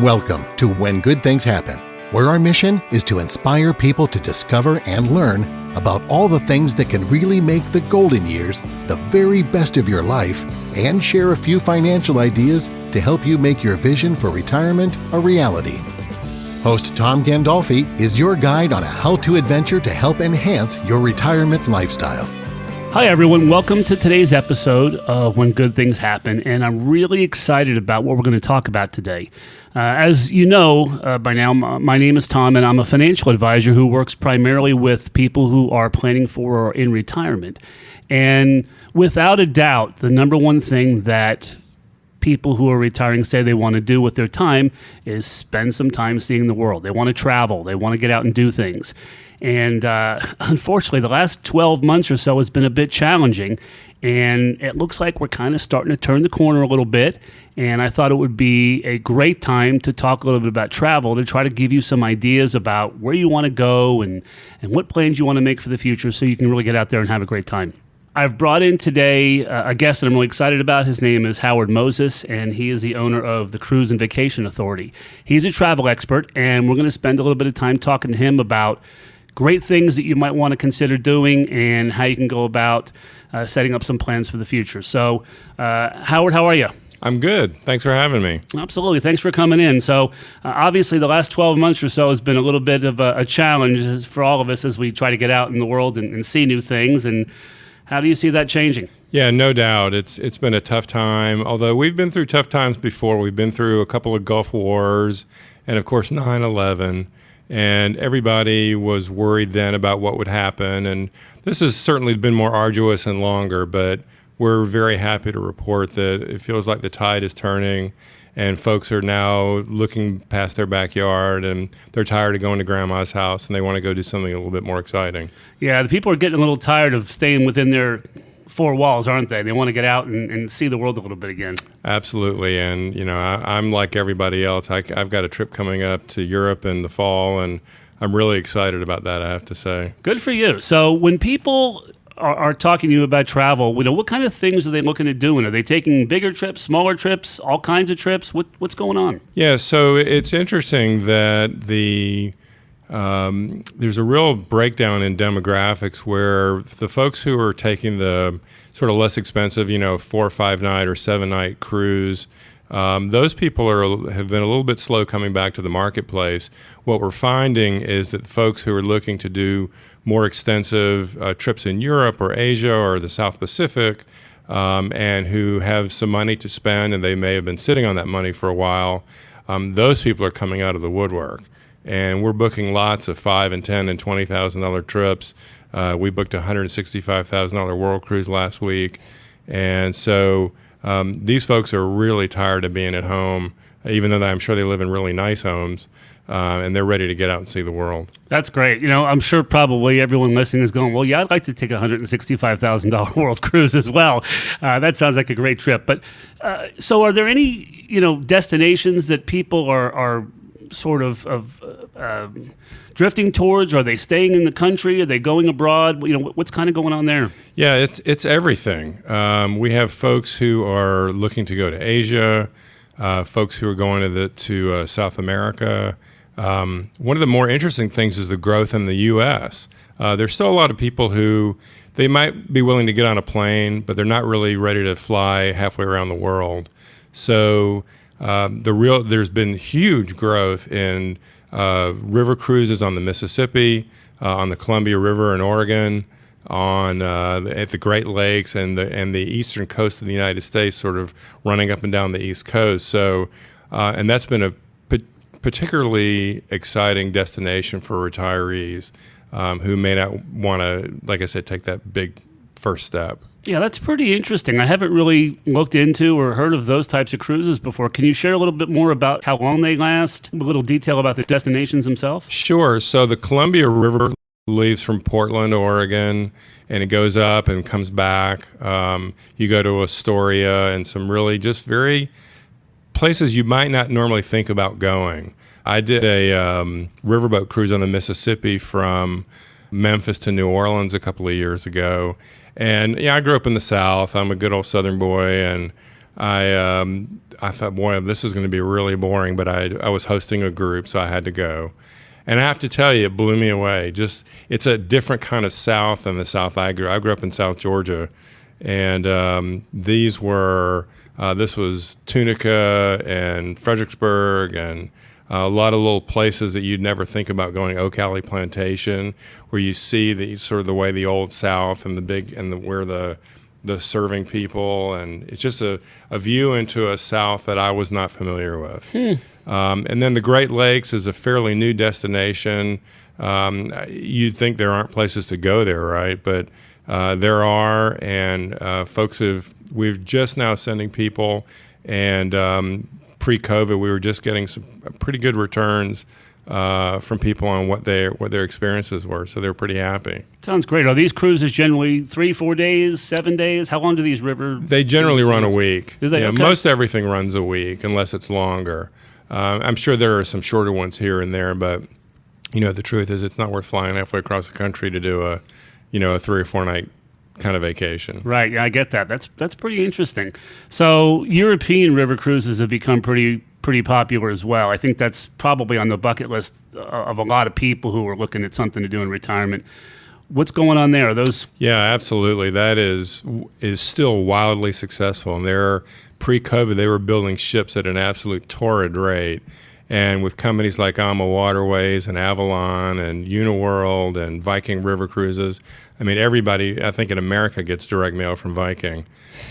Welcome to When Good Things Happen, where our mission is to inspire people to discover and learn about all the things that can really make the golden years the very best of your life and share a few financial ideas to help you make your vision for retirement a reality. Host Tom Gandolfi is your guide on a how-to adventure to help enhance your retirement lifestyle. Hi, everyone. Welcome to today's episode of When Good Things Happen, and I'm really excited about what we're going to talk about today. As you know by now, my name is Tom, and I'm a financial advisor who works primarily with people who are planning for or in retirement. And without a doubt, the number one thing that people who are retiring say they want to do with their time is spend some time seeing the world. They want to travel. They want to get out and do things. And unfortunately, the last 12 months or so has been a bit challenging, and it looks like we're kind of starting to turn the corner a little bit. And I thought it would be a great time to talk a little bit about travel, to try to give you some ideas about where you want to go and what plans you want to make for the future so you can really get out there and have a great time. I've brought in today a guest that I'm really excited about. His name is Howard Moses, and he is the owner of the Cruise and Vacation Authority. He's a travel expert, and we're going to spend a little bit of time talking to him about great things that you might want to consider doing and how you can go about setting up some plans for the future. So, Howard, how are you? I'm good. Thanks for having me. Absolutely. Thanks for coming in. So, obviously, the last 12 months or so has been a little bit of a challenge for all of us as we try to get out in the world and see new things. And how do you see that changing? Yeah, no doubt. It's been a tough time, although we've been through tough times before. We've been through a couple of Gulf Wars and, of course, 9/11. And everybody was worried then about what would happen. And this has certainly been more arduous and longer, but we're very happy to report that it feels like the tide is turning and folks are now looking past their backyard and they're tired of going to grandma's house and they want to go do something a little bit more exciting. Yeah, the people are getting a little tired of staying within their four walls, aren't they? They want to get out and see the world a little bit again. Absolutely. And, you know, I'm like everybody else. I've got a trip coming up to Europe in the fall, and I'm really excited about that, I have to say. Good for you. So when people are talking to you about travel, what kind of things are they looking at doing? Are they taking bigger trips, smaller trips, all kinds of trips? What's going on? Yeah, so it's interesting that there's a real breakdown in demographics where the folks who are taking the sort of less expensive, 4 or 5 night or 7 night cruise, those people have been a little bit slow coming back to the marketplace. What we're finding is that folks who are looking to do more extensive trips in Europe or Asia or the South Pacific, and who have some money to spend and they may have been sitting on that money for a while, those people are coming out of the woodwork. And we're booking lots of $5,000 and $10,000 and $20,000 trips. We booked a $165,000 world cruise last week. And so these folks are really tired of being at home, even though I'm sure they live in really nice homes, and they're ready to get out and see the world. That's great. I'm sure probably everyone listening is going, well, yeah, I'd like to take a $165,000 world cruise as well. That sounds like a great trip. But so are there any, destinations that people are sort of drifting towards? Are they staying in the country? Are they going abroad? What's kind of going on there? Yeah, it's everything. We have folks who are looking to go to Asia, folks who are going to South America. One of the more interesting things is the growth in the U.S. There's still a lot of people who they might be willing to get on a plane, but they're not really ready to fly halfway around the world. So there's been huge growth in river cruises on the Mississippi, on the Columbia River in Oregon, at the Great Lakes and the eastern coast of the United States, sort of running up and down the East Coast. So, and that's been a particularly exciting destination for retirees who may not want to, like I said, take that big first step. Yeah, that's pretty interesting. I haven't really looked into or heard of those types of cruises before. Can you share a little bit more about how long they last, a little detail about the destinations themselves? Sure. So the Columbia River leaves from Portland, Oregon, and it goes up and comes back. You go to Astoria and some really just very places you might not normally think about going. I did a riverboat cruise on the Mississippi from Memphis to New Orleans a couple of years ago. And yeah, I grew up in the South. I'm a good old Southern boy, and I thought, boy, this is going to be really boring, but I was hosting a group, so I had to go. And I have to tell you, it blew me away. Just, it's a different kind of South than the South I grew. I grew up in South Georgia, and this was Tunica and Fredericksburg and a lot of little places that you'd never think about going. Oak-Alley Plantation, where you see the sort of the way the old South and where the serving people, and it's just a view into a South that I was not familiar with. And then the Great Lakes is a fairly new destination. You'd think there aren't places to go there, right? But there are, and we're just now sending people, and pre-COVID, we were just getting some pretty good returns from people on what their experiences were, so they're pretty happy. Sounds great. Are these cruises generally 3-4 days, 7 days? How long do these river? They generally run a week. Do they? Yeah, okay. Most everything runs a week, unless it's longer. I'm sure there are some shorter ones here and there, but the truth is, it's not worth flying halfway across the country to do a 3 or 4 night kind of vacation. Right. Yeah, I get that. That's pretty interesting. So European river cruises have become pretty popular as well. I think that's probably on the bucket list of a lot of people who are looking at something to do in retirement. What's going on there? Are those? Yeah, absolutely. That is still wildly successful. And pre-COVID, they were building ships at an absolute torrid rate. And with companies like AMA Waterways and Avalon and Uniworld and Viking River Cruises, I mean, everybody, I think in America, gets direct mail from Viking.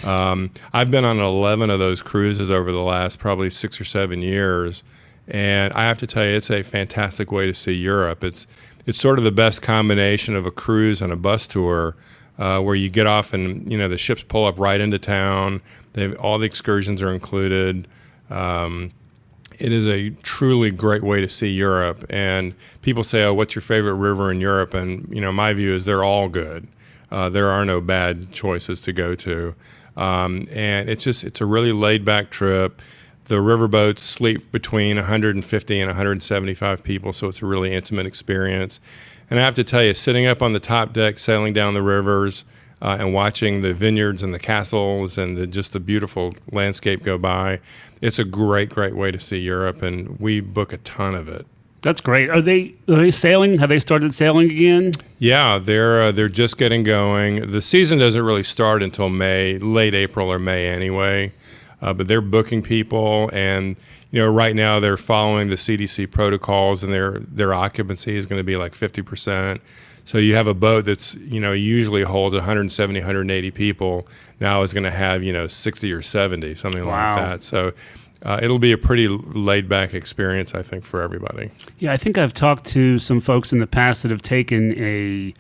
I've been on 11 of those cruises over the last probably 6 or 7 years. And I have to tell you, it's a fantastic way to see Europe. It's sort of the best combination of a cruise and a bus tour, where you get off and, the ships pull up right into town. All the excursions are included. It is a truly great way to see Europe. And people say, oh, what's your favorite river in Europe? And, my view is they're all good. There are no bad choices to go to. And it's a really laid back trip. The riverboats sleep between 150 and 175 people, so it's a really intimate experience. And I have to tell you, sitting up on the top deck, sailing down the rivers, and watching the vineyards and the castles and just the beautiful landscape go by, it's a great, great way to see Europe, and we book a ton of it. That's great. Are they sailing? Have they started sailing again? Yeah, they're just getting going. The season doesn't really start until May, late April or May anyway, but they're booking people, and right now they're following the CDC protocols, and their occupancy is going to be like 50%. So you have a boat that's, usually holds 170, 180 people. Now is going to have, 60 or 70, something like that. So it'll be a pretty laid-back experience, I think, for everybody. Yeah, I think I've talked to some folks in the past that have taken a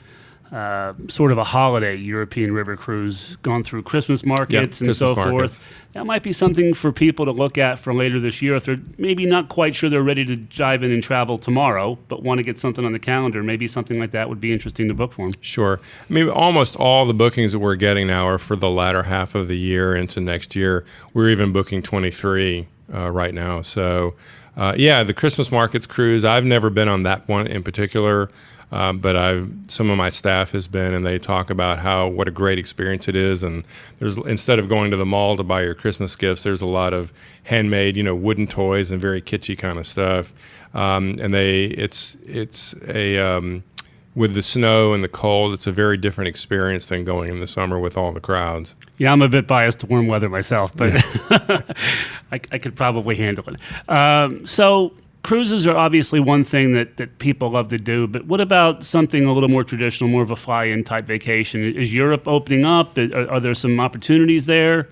sort of a holiday European river cruise, gone through Christmas markets and so forth. That might be something for people to look at for later this year if they're maybe not quite sure they're ready to dive in and travel tomorrow, but want to get something on the calendar. Maybe something like that would be interesting to book for them. Sure. I mean, almost all the bookings that we're getting now are for the latter half of the year into next year. We're even booking 23 right now. So, the Christmas markets cruise, I've never been on that one in particular. But some of my staff has been, and they talk about what a great experience it is. And instead of going to the mall to buy your Christmas gifts, there's a lot of handmade, wooden toys and very kitschy kind of stuff. With the snow and the cold, it's a very different experience than going in the summer with all the crowds. Yeah, I'm a bit biased to warm weather myself, but I could probably handle it. So cruises are obviously one thing that people love to do, but what about something a little more traditional, more of a fly-in type vacation? Is Europe opening up? Are there some opportunities there?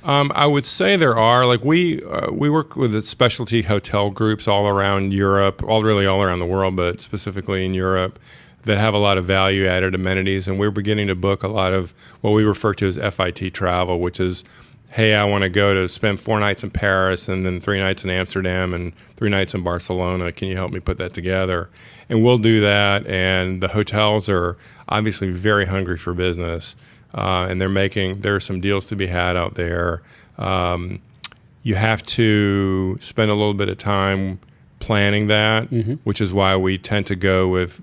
I would say there are. Like we work with the specialty hotel groups all around Europe, all around the world, but specifically in Europe, that have a lot of value-added amenities, and we're beginning to book a lot of what we refer to as FIT travel, which is, hey, I want to go to spend 4 nights in Paris and then 3 nights in Amsterdam and 3 nights in Barcelona. Can you help me put that together? And we'll do that. And the hotels are obviously very hungry for business. And there are some deals to be had out there. You have to spend a little bit of time planning that, which is why we tend to go with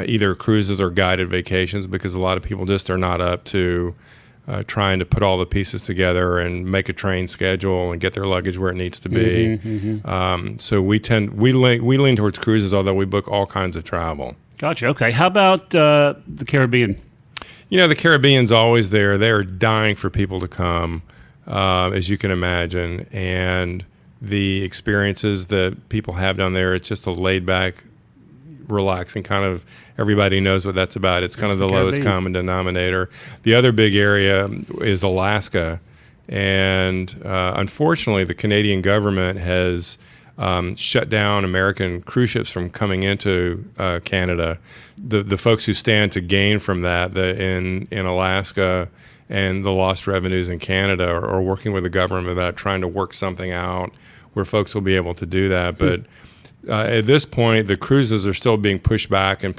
either cruises or guided vacations, because a lot of people just are not up to trying to put all the pieces together and make a train schedule and get their luggage where it needs to be. So we lean towards cruises, although we book all kinds of travel. Gotcha. Okay. How about the Caribbean? The Caribbean's always there. They're dying for people to come, as you can imagine. And the experiences that people have down there, it's just a laid-back, relaxing kind of, everybody knows what that's about. It's kind of the lowest common denominator. The other big area is Alaska. And unfortunately, the Canadian government has shut down American cruise ships from coming into Canada. The folks who stand to gain from that in Alaska and the lost revenues in Canada are working with the government about trying to work something out where folks will be able to do that. But at this point, the cruises are still being pushed back a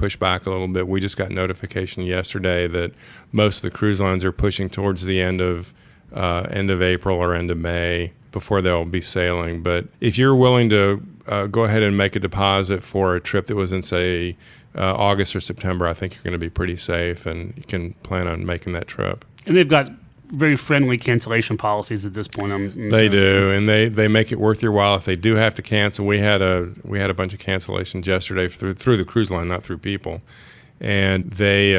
little bit. We just got notification yesterday that most of the cruise lines are pushing towards the end of April or end of May before they'll be sailing. But if you're willing to go ahead and make a deposit for a trip that was in, say, August or September, I think you're going to be pretty safe and you can plan on making that trip. And they've got very friendly cancellation policies at this point. They do, and they make it worth your while if they do have to cancel. We had a bunch of cancellations yesterday through the cruise line, not through people. And they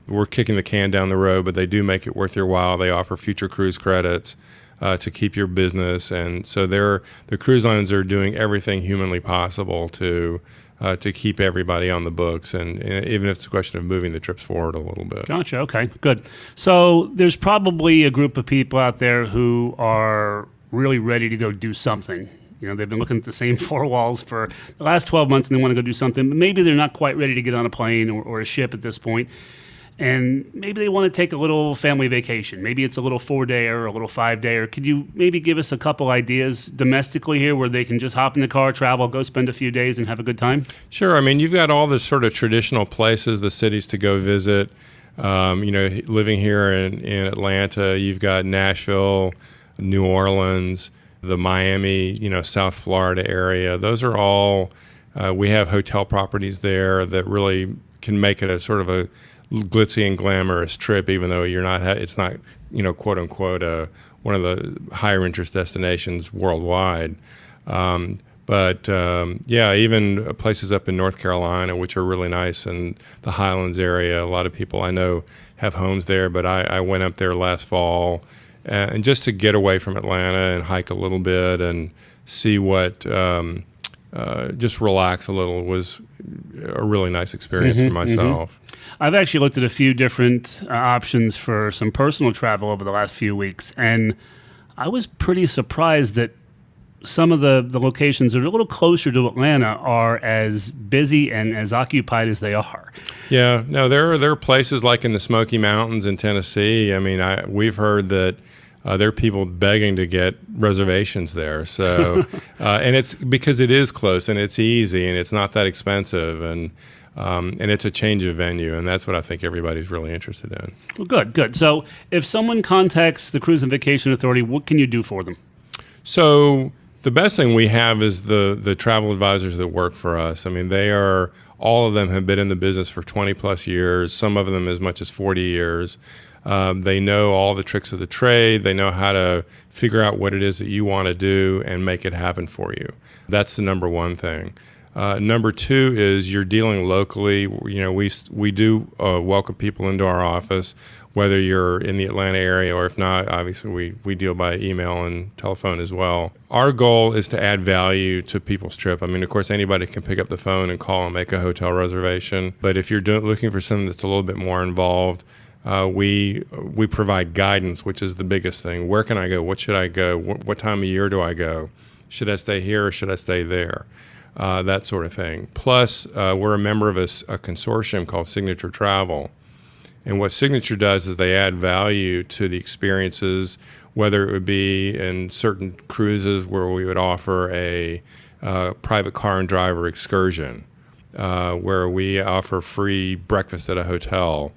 were kicking the can down the road, but they do make it worth your while. They offer future cruise credits to keep your business, and so the cruise lines are doing everything humanly possible to keep everybody on the books, and even if it's a question of moving the trips forward a little bit. Gotcha. Okay, good. So there's probably a group of people out there who are really ready to go do something. They've been looking at the same four walls for the last 12 months and they want to go do something, but maybe they're not quite ready to get on a plane or a ship at this point. And maybe they want to take a little family vacation. Maybe it's a little 4-day or a little 5-day. Or could you maybe give us a couple ideas domestically here where they can just hop in the car, travel, go spend a few days and have a good time? Sure. I mean, you've got all the sort of traditional places, the cities to go visit. Living here in Atlanta, you've got Nashville, New Orleans, the Miami, South Florida area. Those are all, we have hotel properties there that really can make it a sort of a glitzy and glamorous trip, even though it's not quote unquote one of the higher interest destinations worldwide. Even places up in North Carolina, which are really nice, and the Highlands area, a lot of people I know have homes there, but I went up there last fall and just to get away from Atlanta and hike a little bit and see what just relax a little was a really nice experience for myself. I've actually looked at a few different options for some personal travel over the last few weeks, and I was pretty surprised that some of the locations that are a little closer to Atlanta are as busy and as occupied as they are. Yeah, no, there are places like in the Smoky Mountains in Tennessee. I mean, we've heard that there are people begging to get reservations there. So, and it's because it is close and it's easy and it's not that expensive and it's a change of venue, and that's what I think everybody's really interested in. Well, good. So, if someone contacts the Cruise and Vacation Authority, what can you do for them? So, the best thing we have is the travel advisors that work for us. I mean, all of them have been in the business for 20 plus years. Some of them as much as 40 years. They know all the tricks of the trade. They know how to figure out what it is that you want to do and make it happen for you. That's the number one thing. Number two is you're dealing locally. We do welcome people into our office, whether you're in the Atlanta area or if not, obviously we deal by email and telephone as well. Our goal is to add value to people's trip. I mean, of course, anybody can pick up the phone and call and make a hotel reservation. But if you're looking for something that's a little bit more involved, we provide guidance, which is the biggest thing. Where can I go? What should I go? What time of year do I go? Should I stay here or should I stay there? That sort of thing. Plus, we're a member of a consortium called Signature Travel. And what Signature does is they add value to the experiences, whether it would be in certain cruises where we would offer a private car and driver excursion, where we offer free breakfast at a hotel,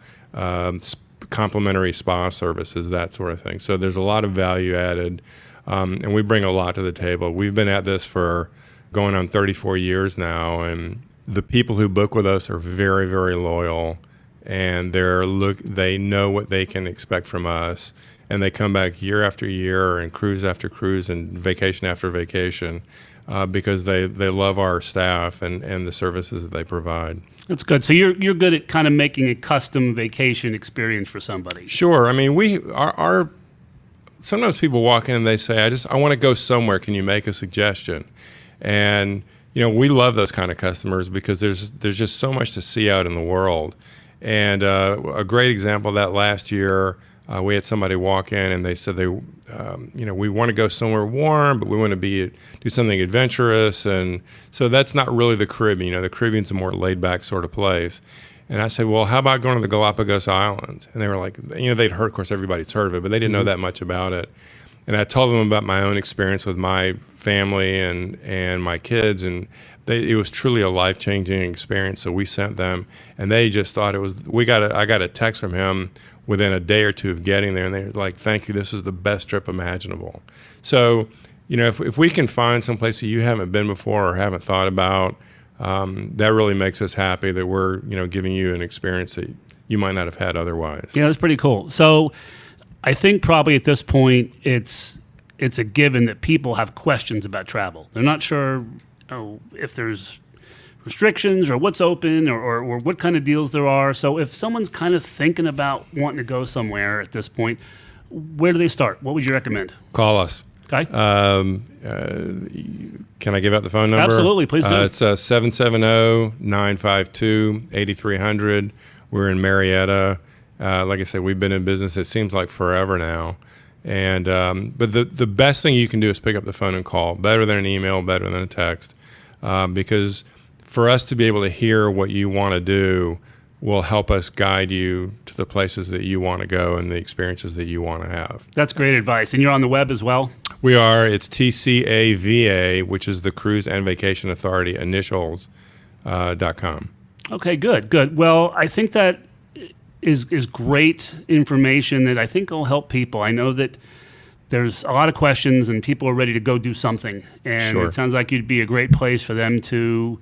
complimentary spa services, that sort of thing. So there's a lot of value added, and we bring a lot to the table. We've been at this for going on 34 years now, and the people who book with us are very, very loyal. and they know what they can expect from us, and they come back year after year and cruise after cruise and vacation after vacation because they love our staff and the services that they provide. That's good. So you're good at kind of making a custom vacation experience for somebody. Sure. I mean, our sometimes people walk in and they say, I want to go somewhere. Can you make a suggestion? And we love those kind of customers because there's just so much to see out in the world. And a great example of that last year, we had somebody walk in and they said we want to go somewhere warm, but we want to do something adventurous. And so that's not really the Caribbean. The Caribbean's a more laid back sort of place. And I said, well, how about going to the Galapagos Islands? And they were like, they'd heard, of course, everybody's heard of it, but they didn't know that much about it. And I told them about my own experience with my family and my kids, and it was truly a life-changing experience. So we sent them, and they just thought it was. I got a text from him within a day or two of getting there, and they were like, "Thank you, this is the best trip imaginable." So, if we can find some place that you haven't been before or haven't thought about, that really makes us happy that we're giving you an experience that you might not have had otherwise. Yeah, that's pretty cool. So I think probably at this point it's a given that people have questions about travel. They're not sure if there's restrictions or what's open or what kind of deals there are. So if someone's kind of thinking about wanting to go somewhere at this point, where do they start? What would you recommend? Call us. Okay. Can I give out the phone number? Absolutely, please do. It's 770-952-8300. We're in Marietta. Like I said, we've been in business, it seems like forever now. And but the best thing you can do is pick up the phone and call. Better than an email, better than a text. Because for us to be able to hear what you want to do will help us guide you to the places that you want to go and the experiences that you want to have. That's great advice. And you're on the web as well? We are. It's TCAVA, which is the Cruise and Vacation Authority initials.com. Okay, good. Well, I think that is great information that I think will help people. I know that there's a lot of questions and people are ready to go do something. And Sure. It sounds like you'd be a great place for them to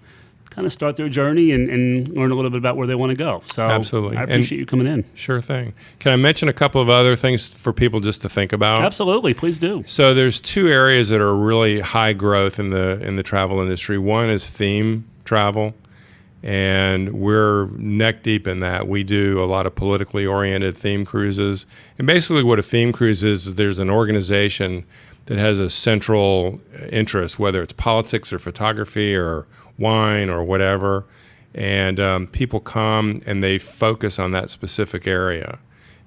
kind of start their journey and learn a little bit about where they want to go. So Absolutely. I appreciate you coming in. Sure thing. Can I mention a couple of other things for people just to think about? Absolutely, please do. So there's two areas that are really high growth in the travel industry. One is theme travel, and we're neck deep in that. We do a lot of politically oriented theme cruises. And basically what a theme cruise is there's an organization that has a central interest, whether it's politics or photography or wine or whatever. And people come and they focus on that specific area.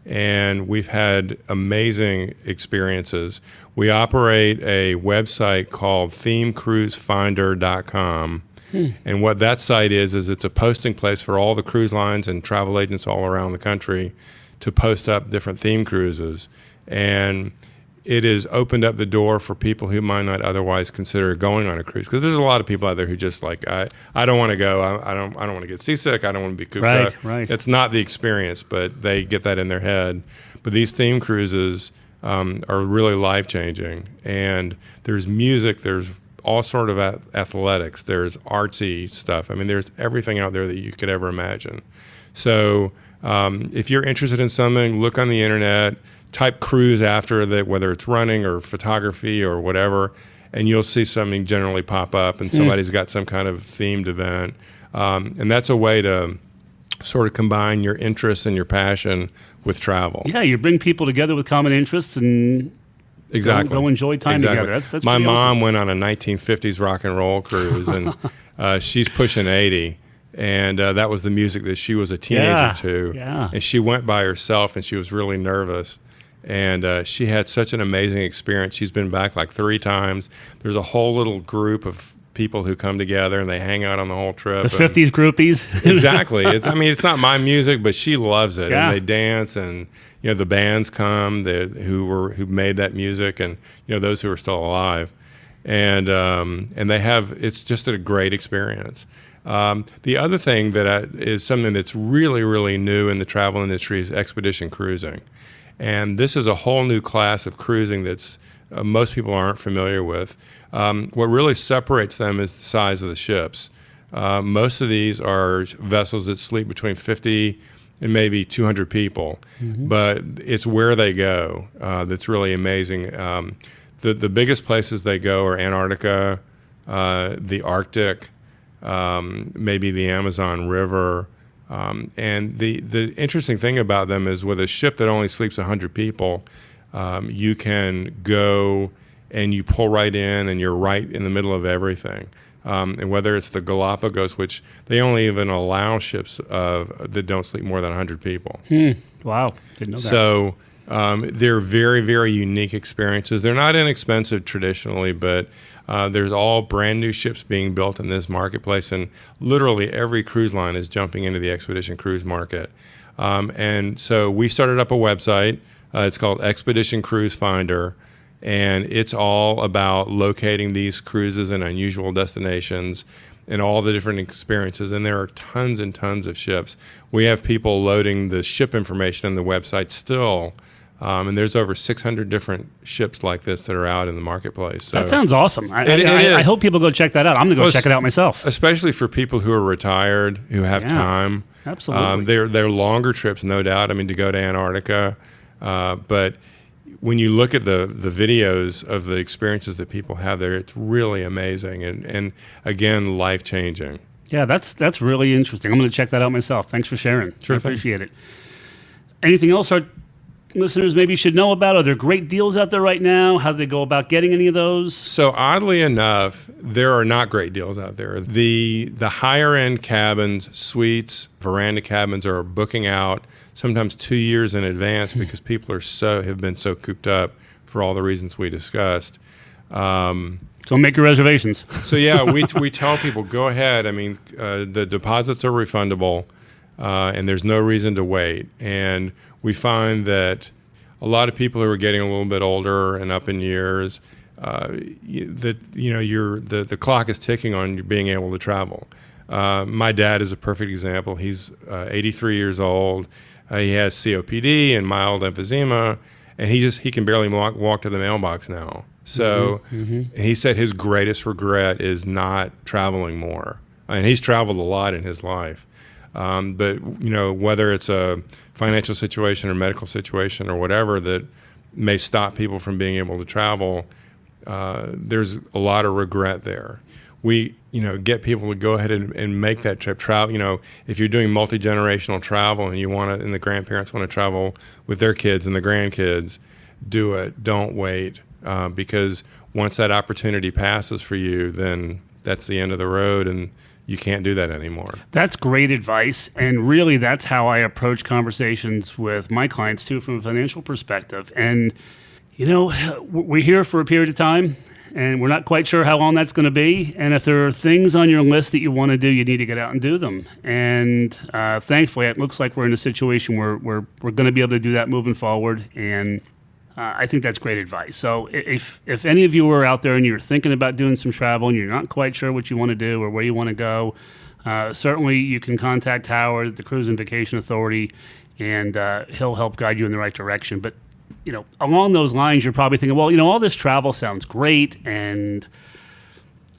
And we've had amazing experiences. We operate a website called themecruisefinder.com. And what that site is it's a posting place for all the cruise lines and travel agents all around the country to post up different theme cruises. And it has opened up the door for people who might not otherwise consider going on a cruise. Because there's a lot of people out there who just like, I don't want to go. I don't want to get seasick. I don't want to be cooped up. Right. It's not the experience, but they get that in their head. But these theme cruises are really life-changing. And there's music, there's all sort of athletics, there's artsy stuff. I mean, there's everything out there that you could ever imagine. So if you're interested in something, look on the internet, type cruise after that, whether it's running or photography or whatever, and you'll see something generally pop up and somebody's got some kind of themed event. And that's a way to sort of combine your interest and your passion with travel. Yeah, you bring people together with common interests and Exactly. go enjoy time together. That's My pretty mom awesome. went on a 1950s rock and roll cruise, and she's pushing 80. And that was the music that she was a teenager to. Yeah. And she went by herself, and she was really nervous. And she had such an amazing experience. She's been back like 3 times. There's a whole little group of people who come together, and they hang out on the whole trip. The 50s groupies. Exactly. It's not my music, but she loves it. Yeah. And they dance, and the bands come who made that music, and those who are still alive, and they have. It's just a great experience. The other thing that is something that's really, really new in the travel industry is expedition cruising, and this is a whole new class of cruising that's most people aren't familiar with. What really separates them is the size of the ships. Most of these are vessels that sleep between 50 and maybe 200 people, but it's where they go that's really amazing. The biggest places they go are Antarctica, the Arctic, maybe the Amazon River. And the interesting thing about them is with a ship that only sleeps 100 people, you can go and you pull right in and you're right in the middle of everything. And whether it's the Galapagos, which they only even allow ships that don't sleep more than 100 people. Wow, didn't know that. So they're very, very unique experiences. They're not inexpensive traditionally, but there's all brand new ships being built in this marketplace, and literally every cruise line is jumping into the expedition cruise market. And so we started up a website. It's called Expedition Cruise Finder. And it's all about locating these cruises in unusual destinations and all the different experiences. And there are tons and tons of ships. We have people loading the ship information on the website still. And there's over 600 different ships like this that are out in the marketplace. So that sounds awesome. It I is. hope people go check that out. I'm going to go check it out myself. Especially for people who are retired, who have time. Absolutely. They're longer trips, no doubt. I mean, to go to Antarctica. But when you look at the videos of the experiences that people have there, it's really amazing and again, life-changing. Yeah, that's really interesting. I'm going to check that out myself. Thanks for sharing. Sure I thing. appreciate it. Anything else our listeners maybe should know about? Are there great deals out there right now? How do they go about getting any of those? So oddly enough, there are not great deals out there. The higher-end cabins, suites, veranda cabins are booking out sometimes 2 years in advance because people have been so cooped up for all the reasons we discussed. So make your reservations. So yeah, we tell people, go ahead. I mean, the deposits are refundable, and there's no reason to wait. And we find that a lot of people who are getting a little bit older and up in years, the clock is ticking on you being able to travel. My dad is a perfect example. He's 83 years old. He has COPD and mild emphysema, and he can barely walk to the mailbox now. So he said his greatest regret is not traveling more. And he's traveled a lot in his life. But whether it's a financial situation or medical situation or whatever that may stop people from being able to travel, there's a lot of regret there. We get people to go ahead and make that trip. Travel. If you're doing multi-generational travel and and the grandparents want to travel with their kids and the grandkids, do it. Don't wait, because once that opportunity passes for you, then that's the end of the road, and you can't do that anymore. That's great advice, and really that's how I approach conversations with my clients too, from a financial perspective. And we're here for a period of time, and we're not quite sure how long that's going to be. And if there are things on your list that you want to do, you need to get out and do them. And thankfully, it looks like we're in a situation where we're going to be able to do that moving forward. And I think that's great advice. So if any of you are out there and you're thinking about doing some travel and you're not quite sure what you want to do or where you want to go, certainly you can contact Howard at the Cruise and Vacation Authority, and he'll help guide you in the right direction. But along those lines, you're probably thinking, well, all this travel sounds great, and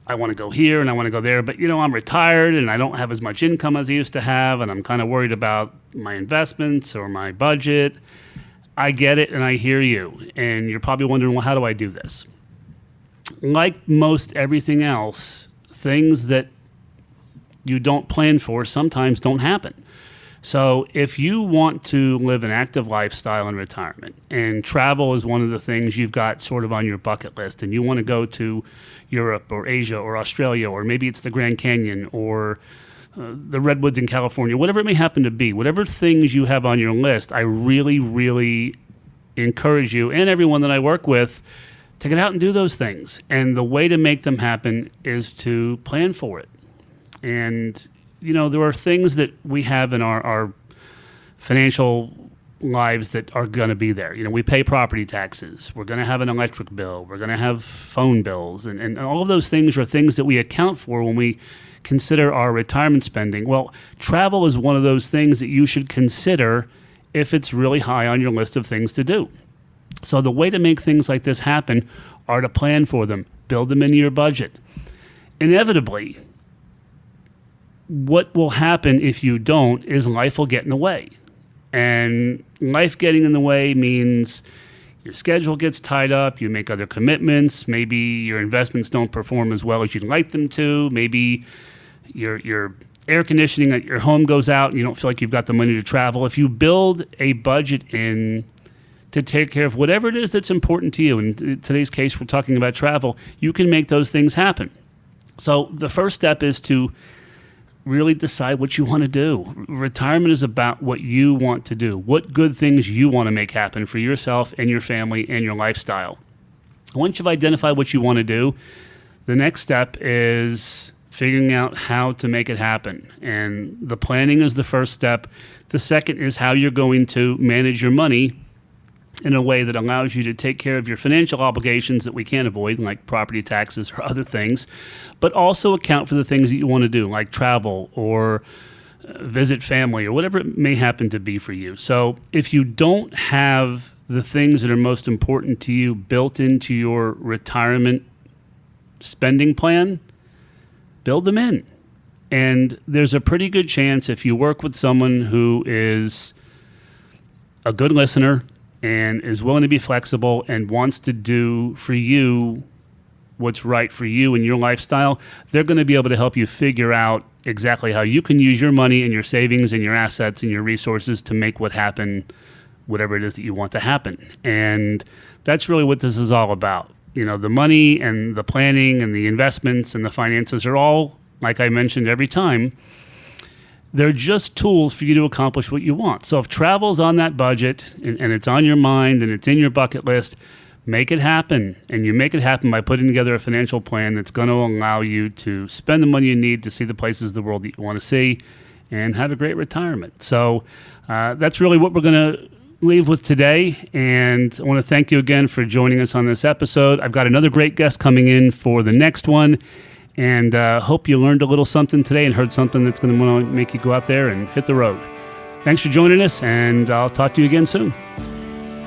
I want to go here and I want to go there, but I'm retired and I don't have as much income as I used to have, and I'm kind of worried about my investments or my budget. I get it, and I hear you, and you're probably wondering, well, how do I do this? Like most everything else, things that you don't plan for sometimes don't happen. So if you want to live an active lifestyle in retirement, and travel is one of the things you've got sort of on your bucket list, and you want to go to Europe or Asia or Australia, or maybe it's the Grand Canyon or the Redwoods in California, whatever it may happen to be, whatever things you have on your list, I really, really encourage you and everyone that I work with to get out and do those things. And the way to make them happen is to plan for it. And there are things that we have in our financial lives that are going to be there. We pay property taxes. We're going to have an electric bill. We're going to have phone bills. And all of those things are things that we account for when we consider our retirement spending. Well, travel is one of those things that you should consider if it's really high on your list of things to do. So the way to make things like this happen are to plan for them, build them into your budget. Inevitably, what will happen if you don't is life will get in the way. And life getting in the way means your schedule gets tied up, you make other commitments, maybe your investments don't perform as well as you'd like them to, maybe your air conditioning at your home goes out and you don't feel like you've got the money to travel. If you build a budget in to take care of whatever it is that's important to you, in today's case we're talking about travel, you can make those things happen. So the first step is to really decide what you want to do. Retirement is about what you want to do, what good things you want to make happen for yourself and your family and your lifestyle. Once you've identified what you want to do, the next step is figuring out how to make it happen. And the planning is the first step. The second is how you're going to manage your money in a way that allows you to take care of your financial obligations that we can't avoid, like property taxes or other things, but also account for the things that you want to do, like travel or visit family or whatever it may happen to be for you. So if you don't have the things that are most important to you built into your retirement spending plan, build them in. And there's a pretty good chance if you work with someone who is a good listener and is willing to be flexible and wants to do for you what's right for you and your lifestyle, they're going to be able to help you figure out exactly how you can use your money and your savings and your assets and your resources to make what happen, whatever it is that you want to happen. And that's really what this is all about. You know, the money and the planning and the investments and the finances are all, like I mentioned every time, they're just tools for you to accomplish what you want. So if travel's on that budget and it's on your mind and it's in your bucket list, make it happen. And you make it happen by putting together a financial plan that's going to allow you to spend the money you need to see the places of the world that you want to see and have a great retirement. So that's really what we're going to leave with today. And I want to thank you again for joining us on this episode. I've got another great guest coming in for the next one. And hope you learned a little something today and heard something that's going to want to make you go out there and hit the road. Thanks for joining us, and I'll talk to you again soon.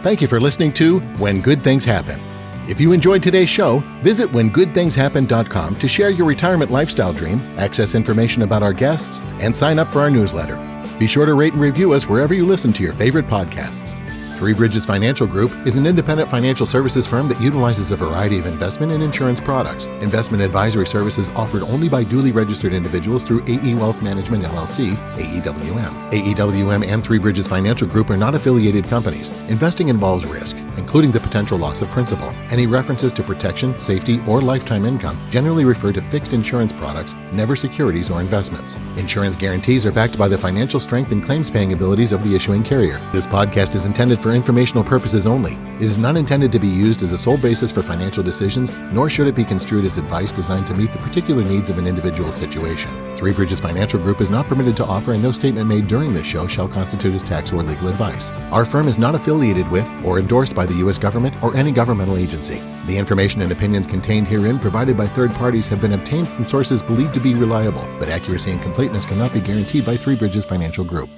Thank you for listening to When Good Things Happen. If you enjoyed today's show, visit whengoodthingshappen.com to share your retirement lifestyle dream, access information about our guests, and sign up for our newsletter. Be sure to rate and review us wherever you listen to your favorite podcasts. Three Bridges Financial Group is an independent financial services firm that utilizes a variety of investment and insurance products. Investment advisory services offered only by duly registered individuals through AE Wealth Management, LLC, AEWM. AEWM and Three Bridges Financial Group are not affiliated companies. Investing involves risk, including the potential loss of principal. Any references to protection, safety, or lifetime income generally refer to fixed insurance products, never securities or investments. Insurance guarantees are backed by the financial strength and claims-paying abilities of the issuing carrier. This podcast is intended for informational purposes only. It is not intended to be used as a sole basis for financial decisions, nor should it be construed as advice designed to meet the particular needs of an individual situation. Three Bridges Financial Group is not permitted to offer, and no statement made during this show shall constitute as tax or legal advice. Our firm is not affiliated with or endorsed by the U.S. government or any governmental agency. The information and opinions contained herein provided by third parties have been obtained from sources believed to be reliable, but accuracy and completeness cannot be guaranteed by Three Bridges Financial Group.